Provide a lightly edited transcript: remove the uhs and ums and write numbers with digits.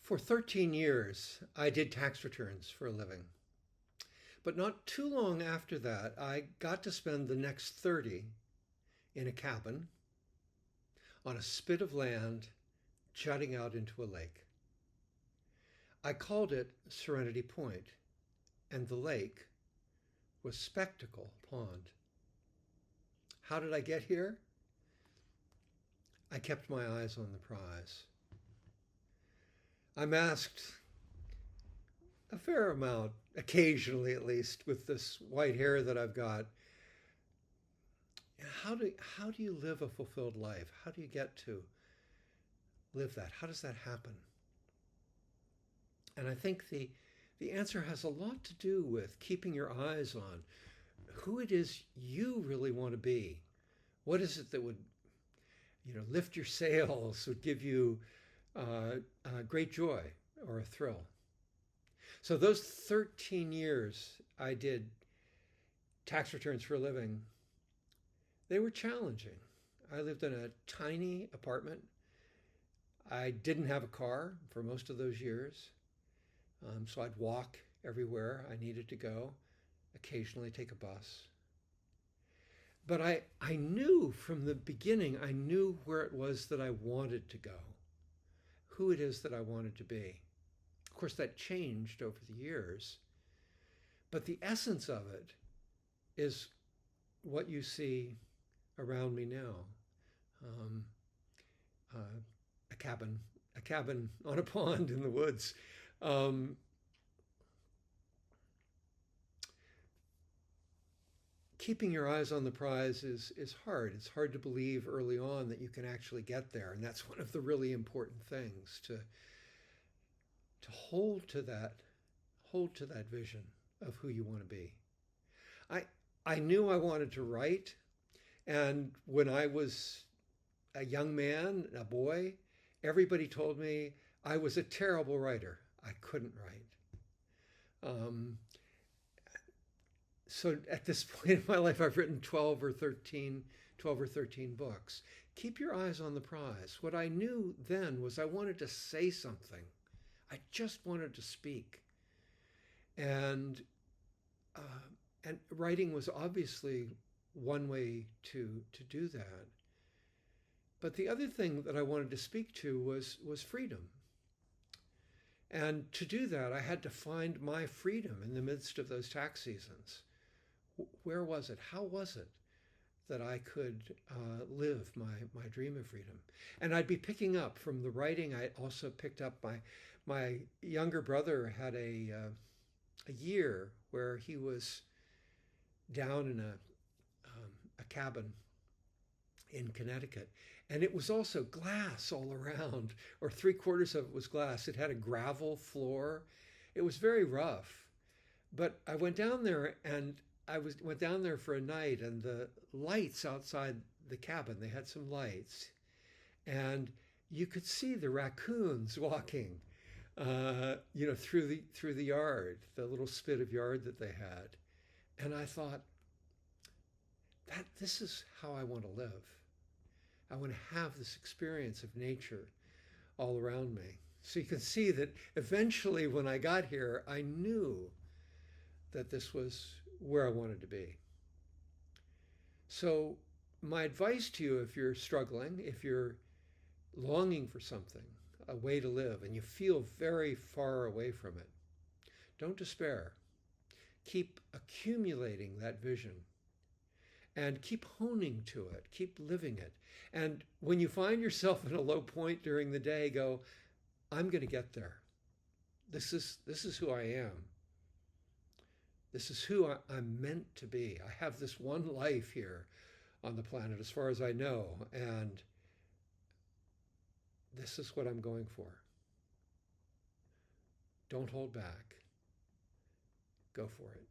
For 13 years, I did tax returns for a living. But not too long after that, I got to spend the next 30 in a cabin on a spit of land jutting out into a lake. I called it Serenity Point, and the lake was Spectacle Pond. How did I get here? I kept my eyes on the prize. I'm asked a fair amount, occasionally at least, with this white hair that I've got. How do you live a fulfilled life? How do you get to live that? How does that happen? And I think the answer has a lot to do with keeping your eyes on who it is you really want to be. What is it that would, lift your sails, would give you great joy or a thrill? So those 13 years I did tax returns for a living, they were challenging. I lived in a tiny apartment. I didn't have a car for most of those years. So I'd walk everywhere I needed to go, occasionally take a bus. But I knew from the beginning, I knew where it was that I wanted to go, who it is that I wanted to be. Of course, that changed over the years, but the essence of it is what you see around me now. A cabin on a pond in the woods. Keeping your eyes on the prize is hard. It's hard to believe early on that you can actually get there. And that's one of the really important things, to hold to that vision of who you want to be. I knew I wanted to write. And when I was a young man, a boy, everybody told me I was a terrible writer. I couldn't write. So at this point in my life, I've written 12 or 13 books. Keep your eyes on the prize. What I knew then was I wanted to say something. I just wanted to speak. And writing was obviously one way to do that. But the other thing that I wanted to speak to was freedom. And to do that, I had to find my freedom in the midst of those tax seasons. Where was it? How was it that I could live my dream of freedom? And I'd be picking up from the writing. I also picked up my younger brother had a year where he was down in a cabin in Connecticut. And it was also glass all around, or 3/4 of it was glass. It had a gravel floor. It was very rough. But I went down there, and went down there for a night, and the lights outside the cabin, they had some lights, and you could see the raccoons walking, through the yard, the little spit of yard that they had. And I thought, this is how I want to live. I want to have this experience of nature all around me. So you can see that eventually when I got here, I knew that this was where I wanted to be. So my advice to you, if you're struggling, if you're longing for something, a way to live, and you feel very far away from it, don't despair. Keep accumulating that vision and keep honing to it, keep living it. And when you find yourself in a low point during the day, go, I'm going to get there. This is who I am. This is who I'm meant to be. I have this one life here on the planet, as far as I know, and this is what I'm going for. Don't hold back. Go for it.